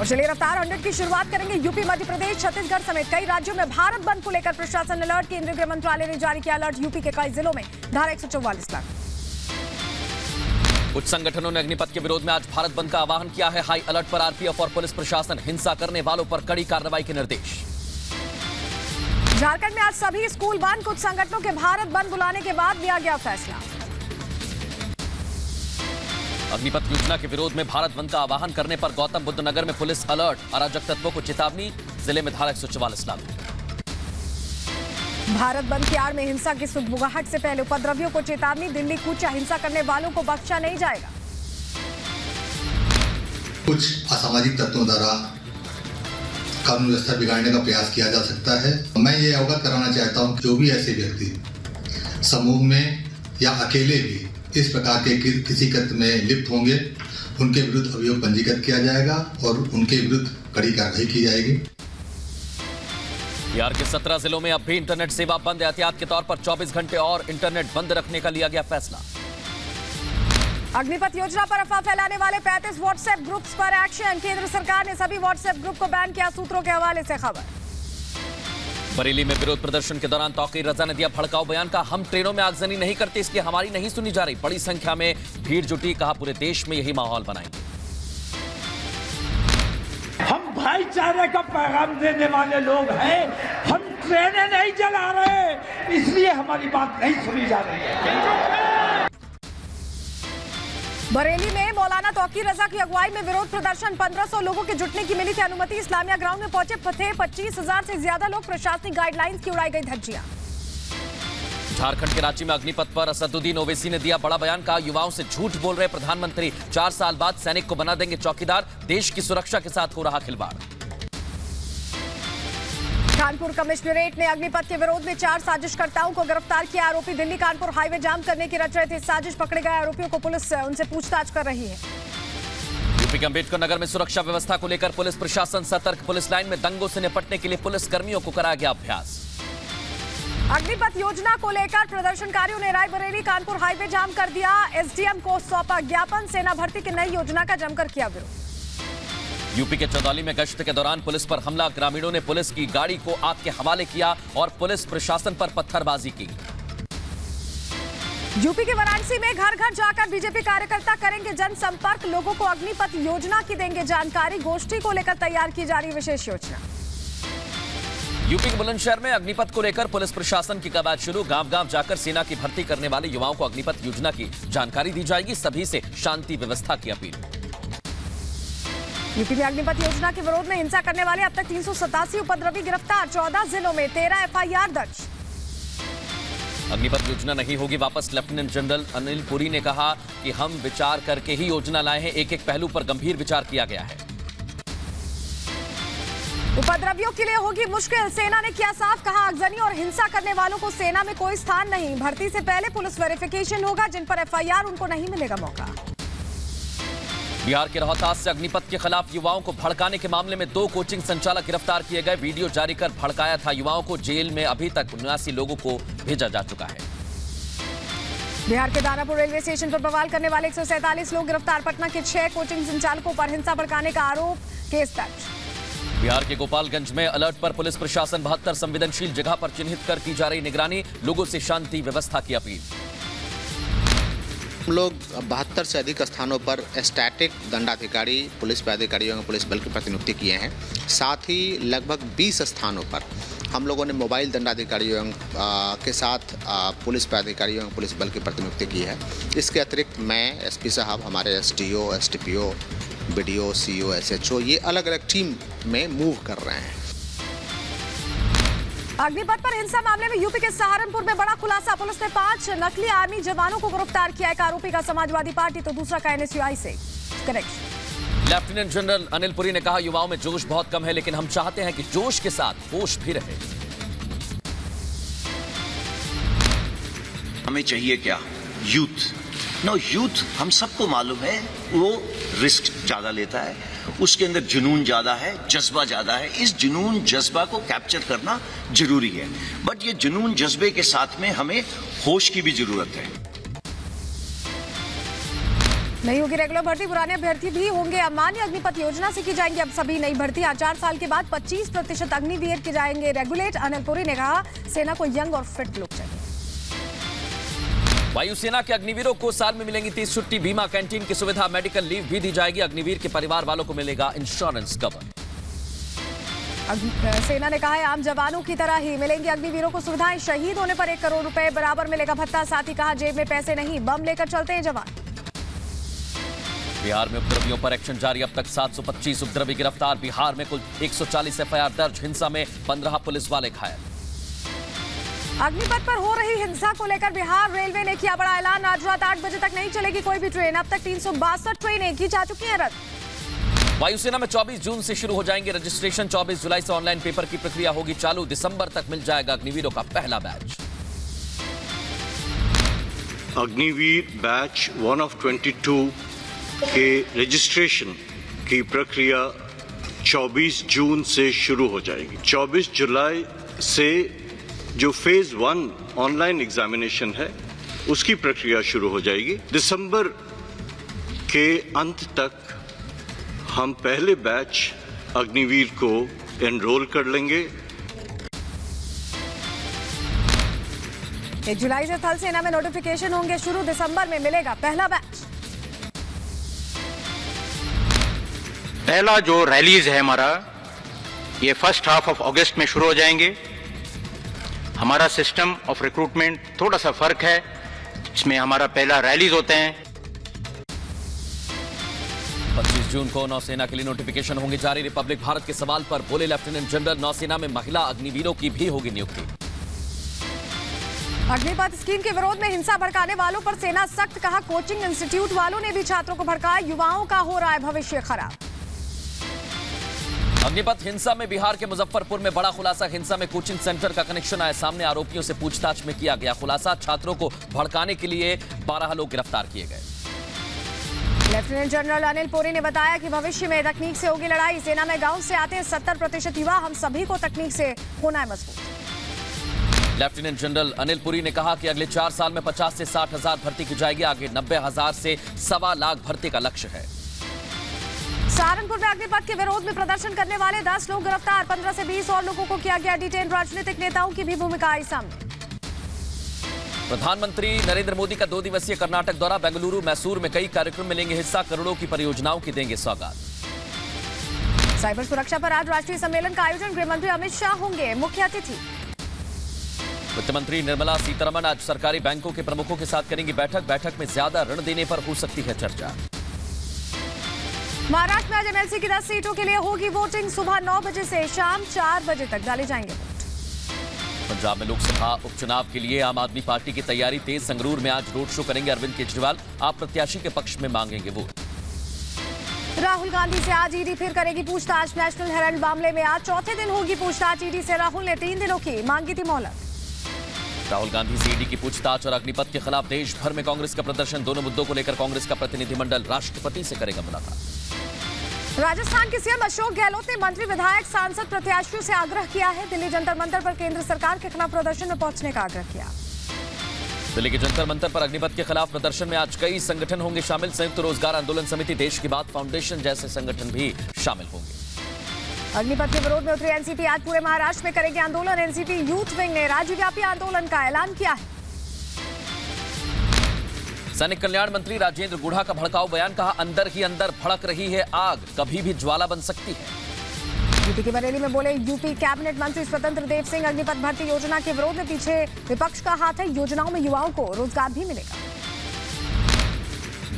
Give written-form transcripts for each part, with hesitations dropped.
और चलिए रफ्तार 100 की शुरुआत करेंगे। यूपी, मध्य प्रदेश, छत्तीसगढ़ समेत कई राज्यों में भारत बंद को लेकर प्रशासन अलर्ट। केंद्रीय गृह मंत्रालय ने जारी किया अलर्ट। यूपी के कई जिलों में धारा 144 लागू। कुछ संगठनों ने अग्निपथ के विरोध में आज भारत बंद का आह्वान किया है। हाई अलर्ट पर आरपीएफ और पुलिस प्रशासन। हिंसा करने वालों पर कड़ी कार्रवाई के निर्देश। झारखंड में आज सभी स्कूल बंद। कुछ संगठनों के भारत बंद बुलाने के बाद लिया गया फैसला। अग्निपथ योजना के विरोध में भारत बंद का आह्वान करने पर गौतम बुद्ध नगर में पुलिस अलर्ट। अराजक तत्वों को चेतावनी। जिले में धारा 144 लागू। भारत बंद की आड़ में हिंसा की सुगबुगाहट से पहले उपद्रवियों को चेतावनी। दिल्ली कूचा, हिंसा करने वालों को बख्शा नहीं जाएगा। कुछ असामाजिक तत्वों द्वारा कानून व्यवस्था बिगाड़ने का प्रयास किया जा सकता है। मैं ये अवगत कराना चाहता हूँ, जो भी ऐसे व्यक्ति समूह में या अकेले भी इस प्रकार के किसी कृत्य में लिप्त होंगे, उनके विरुद्ध अभियोग पंजीकृत किया जाएगा और उनके विरुद्ध कड़ी कार्रवाई की जाएगी। बिहार के 17 जिलों में अब भी इंटरनेट सेवा बंद। एहतियात के तौर पर 24 घंटे और इंटरनेट बंद रखने का लिया गया फैसला। अग्निपथ योजना पर अफवाह फैलाने वाले 35 व्हाट्सएप ग्रुप्स पर एक्शन। केंद्र सरकार ने सभी व्हाट्सएप ग्रुप को बैन किया। सूत्रों के हवाले से खबर। बरेली में विरोध प्रदर्शन के दौरान तौकीर रजा ने दिया भड़काऊ बयान। का हम ट्रेनों में आगजनी नहीं करते, इसलिए हमारी नहीं सुनी जा रही। बड़ी संख्या में भीड़ जुटी। कहा पूरे देश में यही माहौल बनाएंगे। हम भाईचारे का पैगाम देने वाले लोग हैं। हम ट्रेनें नहीं चला रहे, इसलिए हमारी बात नहीं सुनी जा रही है। बरेली में मौलाना तौकीर रजा की अगुवाई में विरोध प्रदर्शन। 1500 लोगों के जुटने की मिली थी अनुमति। इस्लामिया ग्राउंड में पहुंचे थे 25,000 से ज्यादा लोग। प्रशासनिक गाइडलाइंस की उड़ाई गई धज्जियां। झारखंड के रांची में अग्निपथ पर असदुद्दीन ओवैसी ने दिया बड़ा बयान। कहा युवाओं से झूठ बोल रहे प्रधानमंत्री। 4 साल बाद सैनिक को बना देंगे चौकीदार। देश की सुरक्षा के साथ हो रहा खिलवाड़। कानपुर कमिश्नरेट ने अग्निपथ के विरोध में 4 साजिशकर्ताओं को गिरफ्तार किया। आरोपी दिल्ली कानपुर हाईवे जाम करने की रच रहे थे। साजिश पकड़े गए आरोपियों को पुलिस उनसे पूछताछ कर रही है। यूपी के अम्बेडकर नगर में सुरक्षा व्यवस्था को लेकर पुलिस प्रशासन सतर्क। पुलिस लाइन में दंगों से निपटने के लिए पुलिस कर्मियों को कराया गया अभ्यास। अग्निपथ योजना को लेकर प्रदर्शनकारियों ने रायबरेली कानपुर हाईवे जाम कर दिया। एसडीएम को सौंपा ज्ञापन। सेना भर्ती की नई योजना का जमकर किया विरोध। यूपी के चौदौली में गश्त के दौरान पुलिस पर हमला। ग्रामीणों ने पुलिस की गाड़ी को आग के हवाले किया और पुलिस प्रशासन पर पत्थरबाजी की। यूपी के वाराणसी में घर घर जाकर बीजेपी कार्यकर्ता करेंगे जनसंपर्क। लोगों को अग्निपथ योजना की देंगे जानकारी। गोष्ठी को लेकर तैयार की जा रही विशेष योजना। यूपी के बुलंदशहर में अग्निपथ को लेकर पुलिस प्रशासन की कवायद शुरू। गांव-गांव जाकर सेना की भर्ती करने वाले युवाओं को अग्निपथ योजना की जानकारी दी जाएगी। सभी से शांति व्यवस्था की अपील। यूपी में अग्निपथ योजना के विरोध में हिंसा करने वाले अब तक 387 उपद्रवी गिरफ्तार। 14 जिलों में 13 एफआईआर दर्ज। अग्निपथ योजना नहीं होगी वापस। लेफ्टिनेंट जनरल अनिल पुरी ने कहा कि हम विचार करके ही योजना लाए हैं। एक एक पहलू पर गंभीर विचार किया गया है। उपद्रवियों के लिए होगी मुश्किल। सेना ने किया साफ। कहा आगजनी और हिंसा करने वालों को सेना में कोई स्थान नहीं। भर्ती से पहले पुलिस वेरिफिकेशन होगा। जिन पर एफआईआर उनको नहीं मिलेगा मौका। बिहार के रोहतास से अग्निपथ के खिलाफ युवाओं को भड़काने के मामले में 2 कोचिंग संचालक गिरफ्तार किए गए। वीडियो जारी कर भड़काया था युवाओं को। जेल में अभी तक 79 लोगों को भेजा जा चुका है। बिहार के दानापुर रेलवे स्टेशन पर बवाल करने वाले 147 लोग गिरफ्तार। पटना के 6 कोचिंग संचालकों पर हिंसा भड़काने का आरोप। केस दर्ज। बिहार के गोपालगंज में अलर्ट पर पुलिस प्रशासन। 72 संवेदनशील जगह पर चिन्हित कर की जा रही निगरानी। लोगों से शांति व्यवस्था की अपील। हम लोग 72 से अधिक स्थानों पर स्टैटिक दंडाधिकारी, पुलिस पदाधिकारियों एवं पुलिस बल की प्रतिनियुक्ति किए हैं। साथ ही लगभग 20 स्थानों पर हम लोगों ने मोबाइल दंडाधिकारियों के साथ पुलिस पदाधिकारियों एवं पुलिस बल की प्रतिनियुक्ति की है। इसके अतिरिक्त मैं, एसपी साहब, हमारे SDO, SDPO, BDO, CEO, SHO ये अलग अलग टीम में मूव कर रहे हैं। अग्निपथ पर हिंसा मामले में यूपी के सहारनपुर में बड़ा खुलासा। पुलिस ने 5 नकली आर्मी जवानों को गिरफ्तार किया। एक आरोपी का समाजवादी पार्टी तो दूसरा का एनएसयूआई से connection. Lieutenant general Anil Puri ने कहा युवाओं में जोश बहुत कम है, लेकिन हम चाहते हैं कि जोश के साथ होश भी रहे। हमें चाहिए क्या? यूथ। यूथ हम सबको मालूम है वो रिस्क ज्यादा लेता है, उसके अंदर जुनून ज्यादा है, जज्बा ज्यादा है। इस जुनून जज्बा को कैप्चर करना जरूरी है, बट ये जुनून जज्बे के साथ में हमें होश की भी जरूरत है। नहीं होगी रेगुलर भर्ती, पुराने अभ्यर्थी भी होंगे। अमान्य अग्निपथ योजना से की जाएंगी अब सभी नई भर्तियां। 4 साल के बाद 25% अग्निवीर के जाएंगे रेगुलेट। अनिल पुरी ने कहा सेना को यंग और फिट लोग चाहिए। वायुसेना के अग्निवीरों को साल में मिलेंगी 30 छुट्टी, बीमा, कैंटीन की सुविधा, मेडिकल लीव भी दी जाएगी। अग्निवीर के परिवार वालों को मिलेगा इंश्योरेंस कवर। सेना ने कहा है आम जवानों की तरह ही मिलेंगी अग्निवीरों को सुविधाएं। शहीद होने पर 1 करोड़ रुपए बराबर मिलेगा भत्ता। साथ ही कहा जेब में पैसे नहीं, बम लेकर चलते हैं जवान। बिहार में उपद्रवियों पर एक्शन जारी, अब तक 725 उपद्रवी गिरफ्तार। बिहार में कुल 140 एफआईआर दर्ज, हिंसा में 15 पुलिस वाले घायल। अग्निपथ पर हो रही हिंसा को लेकर बिहार रेलवे ने किया बड़ा ऐलान। आज रात 8 बजे तक नहीं चलेगी कोई भी ट्रेन। अब तक 362 ट्रेनें की जा चुकी हैं रद्द। वायुसेना में 24 जून से शुरू हो जाएंगे रजिस्ट्रेशन। 24 जुलाई से ऑनलाइन पेपर की प्रक्रिया होगी चालू। दिसंबर तक मिल जाएगा अग्निवीरों का पहला बैच। अग्निवीर बैच 1 of 22 के रजिस्ट्रेशन की प्रक्रिया 24 जून से शुरू हो जाएगी। 24 जुलाई से जो फेज 1 ऑनलाइन एग्जामिनेशन है उसकी प्रक्रिया शुरू हो जाएगी। दिसंबर के अंत तक हम पहले बैच अग्निवीर को एनरोल कर लेंगे। 1 जुलाई से थल सेना में नोटिफिकेशन होंगे शुरू। दिसंबर में मिलेगा पहला बैच। पहला जो रैलीज है हमारा, ये फर्स्ट हाफ ऑफ अगस्त में शुरू हो जाएंगे। हमारा सिस्टम ऑफ रिक्रूटमेंट थोड़ा सा फर्क है, इसमें हमारा पहला रैलीज होते हैं। 25 जून को नौसेना के लिए नोटिफिकेशन होंगे जारी। रिपब्लिक भारत के सवाल पर बोले लेफ्टिनेंट जनरल, नौसेना में महिला अग्निवीरों की भी होगी नियुक्ति। अग्निपथ स्कीम के विरोध में हिंसा भड़काने वालों पर सेना सख्त, कहा कोचिंग इंस्टीट्यूट वालों ने भी छात्रों को भड़काया। युवाओं का हो रहा है भविष्य खराब। अग्निपथ हिंसा में बिहार के मुजफ्फरपुर में बड़ा खुलासा। हिंसा में कोचिंग सेंटर का कनेक्शन आया सामने। आरोपियों से पूछताछ में किया गया खुलासा। छात्रों को भड़काने के लिए 12 लोग गिरफ्तार किए गए। लेफ्टिनेंट जनरल अनिल पुरी ने बताया कि भविष्य में तकनीक से होगी लड़ाई। सेना में गांव से आते हैं 70% युवा। हम सभी को तकनीक से होना है मजबूत। लेफ्टिनेंट जनरल अनिल पुरी ने कहा कि अगले 4 साल में 50 से 60 हजार भर्ती की जाएगी। आगे 90,000 से 1.25 लाख भर्ती का लक्ष्य है। सहारनपुर में अग्निपथ के विरोध में प्रदर्शन करने वाले 10 लोग गिरफ्तार। 15 से 20 और लोगों को किया गया डिटेन। राजनीतिक नेताओं की भी भूमिका आई सामने। प्रधानमंत्री नरेंद्र मोदी का 2 दिवसीय कर्नाटक दौरा। बेंगलुरु, मैसूर में कई कार्यक्रम में लेंगे हिस्सा। करोड़ों की परियोजनाओं की देंगे सौगात। साइबर सुरक्षा पर आज राष्ट्रीय सम्मेलन का आयोजन। गृह मंत्री अमित शाह होंगे मुख्य अतिथि। वित्त मंत्री निर्मला सीतारमण आज सरकारी बैंकों के प्रमुखों के साथ करेंगी बैठक। बैठक में ज्यादा ऋण देने पर हो सकती है चर्चा। महाराष्ट्र में आज एमएलसी की 10 सीटों के लिए होगी वोटिंग। सुबह 9 बजे से शाम 4 बजे तक डाले जाएंगे वोट। पंजाब में लोकसभा उपचुनाव के लिए आम आदमी पार्टी की तैयारी तेज। संगरूर में आज रोड शो करेंगे अरविंद केजरीवाल। आप प्रत्याशी के पक्ष में मांगेंगे वोट। राहुल गांधी से आज ईडी फिर करेगी पूछताछ। नेशनल हेराल्ड मामले में आज चौथे दिन होगी पूछताछ। ईडी से राहुल ने 3 दिनों की मांगी थी मोहलत। राहुल गांधी से ईडी की पूछताछ और अग्निपथ के खिलाफ देश भर में कांग्रेस का प्रदर्शन। दोनों मुद्दों को लेकर कांग्रेस का प्रतिनिधिमंडल राष्ट्रपति से करेगा मुलाकात। राजस्थान के सीएम अशोक गहलोत ने मंत्री, विधायक, सांसद, प्रत्याशियों से आग्रह किया है। दिल्ली जंतर मंतर पर केंद्र सरकार के खिलाफ प्रदर्शन में पहुंचने का आग्रह किया। दिल्ली के जंतर मंतर पर अग्निपथ के खिलाफ प्रदर्शन में आज कई संगठन होंगे शामिल। संयुक्त रोजगार आंदोलन समिति, देश की बात फाउंडेशन जैसे संगठन भी शामिल होंगे। अग्निपथ के विरोध में उतरी एनसीपी आज पूरे महाराष्ट्र में करेगी आंदोलन। एनसीपी यूथ विंग ने राज्यव्यापी आंदोलन का ऐलान किया है। सैनिक कल्याण मंत्री राजेंद्र गुढ़ा का भड़काऊ बयान। कहा अंदर ही अंदर भड़क रही है आग, कभी भी ज्वाला बन सकती है। यूपी की बरेली में बोले यूपी कैबिनेट मंत्री स्वतंत्र देव सिंह। अग्निपथ भर्ती योजना के विरोध में पीछे विपक्ष का हाथ है। योजनाओं में युवाओं को रोजगार भी मिलेगा।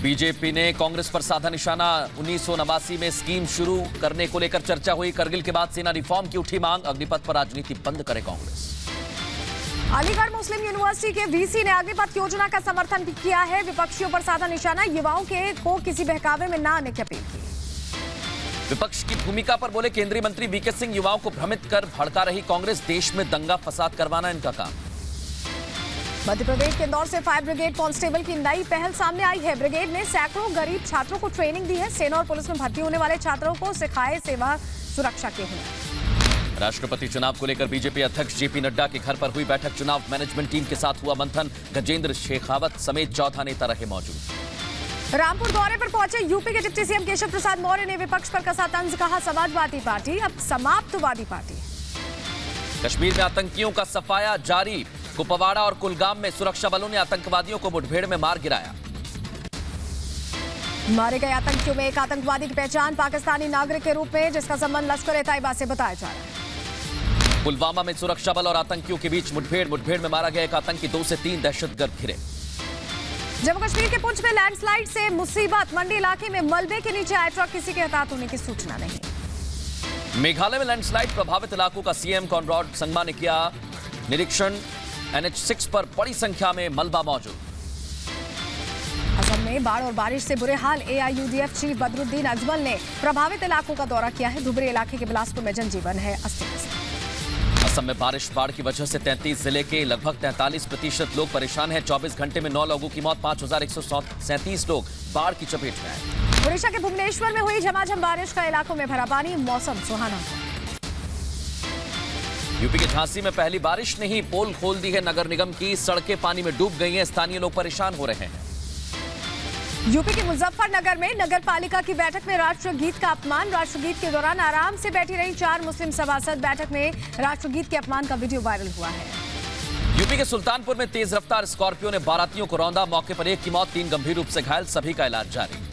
बीजेपी ने कांग्रेस पर साधा निशाना। 1989 में स्कीम शुरू करने को लेकर चर्चा हुई। करगिल के बाद सेना रिफॉर्म की उठी मांग। अग्निपथ पर राजनीति बंद करे कांग्रेस। अलीगढ़ मुस्लिम यूनिवर्सिटी के वीसी ने अग्निपथ योजना का समर्थन भी किया है। विपक्षियों पर साधा निशाना। युवाओं को किसी बहकावे में न आने की अपील की। विपक्ष की भूमिका पर बोले केंद्रीय मंत्री वीके सिंह। युवाओं को भ्रमित कर भड़का रही कांग्रेस। देश में दंगा फसाद करवाना इनका काम। मध्य प्रदेश के इंदौर से फायर ब्रिगेड कांस्टेबल की नई पहल सामने आई है। ब्रिगेड ने सैकड़ों गरीब छात्रों को ट्रेनिंग दी है। सेना और पुलिस में भर्ती होने वाले छात्रों को सिखाए सेवा सुरक्षा के हुनर। राष्ट्रपति चुनाव को लेकर बीजेपी अध्यक्ष जेपी नड्डा के घर पर हुई बैठक। चुनाव मैनेजमेंट टीम के साथ हुआ मंथन। गजेंद्र शेखावत समेत 14 नेता रहे मौजूद। रामपुर दौरे पर पहुंचे यूपी के डिप्टी सीएम केशव प्रसाद मौर्य ने विपक्ष पर कसा तंज, कहा समाजवादी पार्टी अब समाप्तवादी पार्टी। कश्मीर में आतंकियों का सफाया जारी। कुपवाड़ा और कुलगाम में सुरक्षा बलों ने आतंकवादियों को मुठभेड़ में मार गिराया। मारे गए आतंकियों में एक आतंकवादी की पहचान पाकिस्तानी नागरिक के रूप में, जिसका संबंध लश्कर-ए-तैयबा से बताया जा रहा है। पुलवामा में सुरक्षा बल और आतंकियों के बीच मुठभेड़ में मारा गया एक आतंकी, 2 से 3 दहशतगर्द घिरे। जम्मू कश्मीर के पुंछ में लैंडस्लाइड से मुसीबत, मंडी इलाके में मलबे के नीचे आए ट्रक, किसी के हताहत होने की सूचना नहीं। मेघालय में लैंडस्लाइड प्रभावित इलाकों का सीएम कॉनराड संगमा ने किया निरीक्षण। NH6 पर बड़ी संख्या में मलबा मौजूद। असम में बाढ़ और बारिश से बुरे हाल, AIUDF चीफ बदरुद्दीन अजमल ने प्रभावित इलाकों का दौरा किया है। धुबरी इलाके के बिलासपुर में जनजीवन है अस्त-व्यस्त। असम में बारिश बाढ़ की वजह से 33 जिले के लगभग 43% लोग परेशान हैं। 24 घंटे में 9 लोगों की मौत, 5137 लोग बाढ़ की चपेट में आए। ओडिशा के भुवनेश्वर में हुई झमाझम बारिश का इलाकों में भरा पानी, मौसम सुहाना। यूपी के झांसी में पहली बारिश ने ही पोल खोल दी है नगर निगम की, सड़कें पानी में डूब गई हैं, स्थानीय लोग परेशान हो रहे हैं। यूपी के मुजफ्फरनगर में नगर पालिका की बैठक में राष्ट्रगीत का अपमान, राष्ट्रगीत के दौरान आराम से बैठी रही 4 मुस्लिम सभासद, बैठक में राष्ट्रगीत के अपमान का वीडियो वायरल हुआ है। यूपी के सुल्तानपुर में तेज रफ्तार स्कॉर्पियो ने बारातियों को रौंदा, मौके पर एक की मौत, 3 गंभीर रूप से घायल, सभी का इलाज जारी।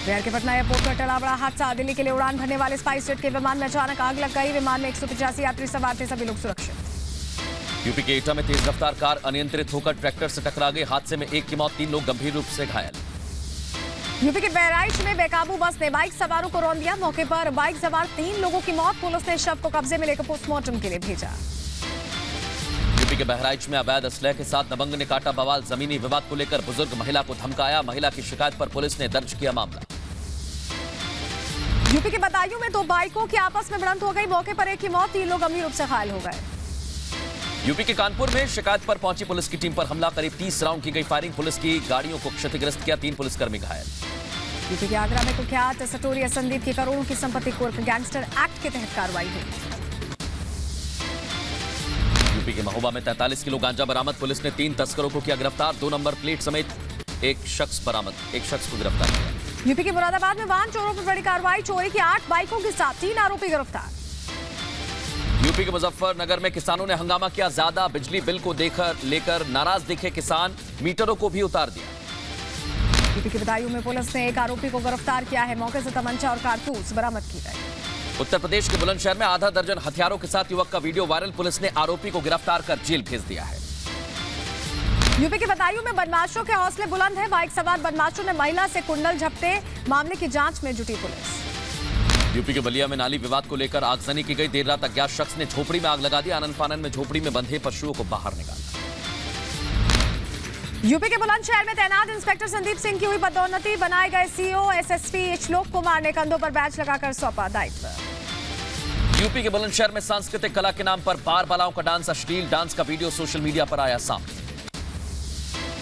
बिहार के पटना एयरपोर्ट पर टला बड़ा हादसा, दिल्ली के लिए उड़ान भरने वाले स्पाइस जेट के विमान में अचानक आग लग गई, विमान में 185 यात्री सवार थे, सभी लोग सुरक्षित। यूपी के एटा में तेज रफ्तार कार अनियंत्रित होकर ट्रैक्टर से टकरा गई, हादसे में एक की मौत, 3 लोग गंभीर रूप से घायल। यूपी के बहराइच में बेकाबू बस ने बाइक सवारों को रौंद दिया, मौके पर बाइक सवार 3 लोगों की मौत, पुलिस ने शव को कब्जे में लेकर पोस्टमार्टम के लिए भेजा। यूपी के बहराइच में अवैध असलहे के साथ दबंग ने काटा बवाल, जमीनी विवाद को लेकर बुजुर्ग महिला को धमकाया, महिला की शिकायत पर पुलिस ने दर्ज किया मामला। यूपी के बदायूं में 2 बाइकों की आपस में भिड़ंत हो गई, मौके पर एक की मौत, 3 लोग गंभीर रूप से घायल हो गए। यूपी के कानपुर में शिकायत पर पहुंची पुलिस की टीम पर हमला, करीब 30 राउंड की गई फायरिंग, पुलिस की गाड़ियों को क्षतिग्रस्त किया, 3 पुलिसकर्मी घायल। यूपी के आगरा में कुख्यात सटोरिया संदीप की करोड़ों की संपत्ति कुर्क, गैंगस्टर एक्ट के तहत कार्रवाई हुई। यूपी के महोबा में 43 किलो गांजा बरामद, पुलिस ने 3 तस्करों को किया गिरफ्तार, 2 नंबर प्लेट समेत एक शख्स को गिरफ्तार किया। यूपी के मुरादाबाद में वाहन चोरों पर बड़ी कार्रवाई, चोरी की 8 बाइकों के साथ 3 आरोपी गिरफ्तार। यूपी के मुजफ्फरनगर में किसानों ने हंगामा किया, ज्यादा बिजली बिल को लेकर नाराज दिखे किसान, मीटरों को भी उतार दिया। यूपी के बदायूं में पुलिस ने एक आरोपी को गिरफ्तार किया है, मौके से तमंचा और कारतूस बरामद की गई। उत्तर प्रदेश के बुलंदशहर में आधा दर्जन हथियारों के साथ युवक का वीडियो वायरल, पुलिस ने आरोपी को गिरफ्तार कर जेल भेज दिया है। यूपी के बदायूं में बदमाशों के हौसले बुलंद हैं, बाइक सवार बदमाशों ने महिला से कुंडल झपटे, मामले की जांच में जुटी पुलिस। यूपी के बलिया में नाली विवाद को लेकर आगजनी की गई, देर रात अज्ञात शख्स ने झोपड़ी में आग लगा दी, आनन फानन में झोपड़ी में बंधे पशुओं को बाहर निकाला। यूपी के बुलंदशहर में तैनात इंस्पेक्टर संदीप सिंह की हुई पदोन्नति, बनाए गए CO SSP श्लोक कुमार ने कंधों पर बैच लगाकर सौंपा दायित्व। यूपी के बुलंदशहर में सांस्कृतिक कला के नाम पर बार बालाओं का डांस, अश्लील डांस का वीडियो सोशल मीडिया पर आया सामने।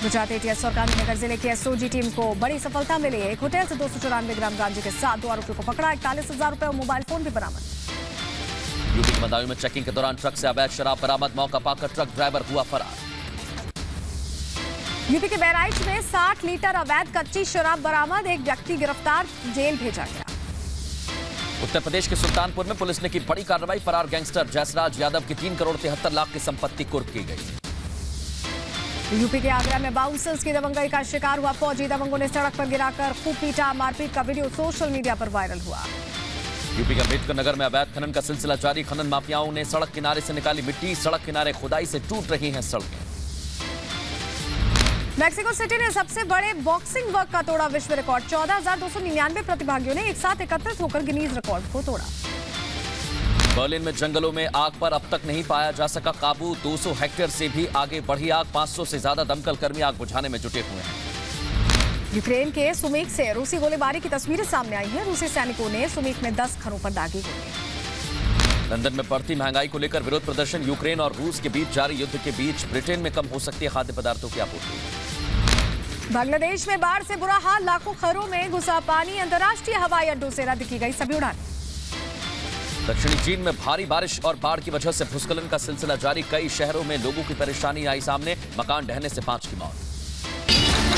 गुजरात ATS और गांधीनगर जिले की SOG टीम को बड़ी सफलता मिली है, एक होटल से 294 ग्राम गांजे के साथ 2 आरोपियों को पकड़ा, 41,000 रुपए और मोबाइल फोन भी बरामद। यूपी के बदायूं में चेकिंग के दौरान ट्रक से अवैध शराब बरामद, मौका पाकर ट्रक ड्राइवर हुआ फरार। यूपी के बहराइच में 60 लीटर अवैध कच्ची शराब बरामद, एक व्यक्ति गिरफ्तार, जेल भेजा गया। उत्तर प्रदेश के सुल्तानपुर में पुलिस ने की बड़ी कार्रवाई, फरार गैंगस्टर जयसराज यादव की 3 करोड़ 73 लाख की संपत्ति कुर्क की गई। यूपी के आगरा में बाउंसर्स की दबंगई का शिकार हुआ फौजी, दबंगों ने सड़क पर गिराकर खूब पीटा, मारपीट का वीडियो सोशल मीडिया पर वायरल हुआ। यूपी के अम्बेडकर नगर में अवैध खनन का सिलसिला जारी, खनन माफियाओं ने सड़क किनारे से निकाली मिट्टी, सड़क किनारे खुदाई से टूट रही हैं सड़कें। मैक्सिको सिटी ने सबसे बड़े बॉक्सिंग वर्क का तोड़ा विश्व रिकॉर्ड, 14,299 प्रतिभागियों ने एक साथ एकत्रित होकर गिनीज रिकॉर्ड को तोड़ा। बर्लिन में जंगलों में आग पर अब तक नहीं पाया जा सका काबू, 200 हेक्टेयर से भी आगे बढ़ी आग, 500 से ज्यादा दमकल कर्मी आग बुझाने में जुटे हुए हैं। यूक्रेन के सुमीक से रूसी गोलीबारी की तस्वीरें सामने आई हैं, रूसी सैनिकों ने सुमीक में 10 घरों पर दागी गोली। लंदन में बढ़ती महंगाई को लेकर विरोध प्रदर्शन, यूक्रेन और रूस के बीच जारी युद्ध के बीच ब्रिटेन में कम हो सकती है खाद्य पदार्थों की आपूर्ति। बांग्लादेश में बाढ़ से बुरा हाल, लाखों घरों में घुसा पानी, अंतर्राष्ट्रीय हवाई अड्डों से रद्द की गई सभी उड़ानें। दक्षिणी चीन में भारी बारिश और बाढ़ की वजह से भूस्खलन का सिलसिला जारी, कई शहरों में लोगों की परेशानी आई सामने, मकान ढहने से 5 की मौत।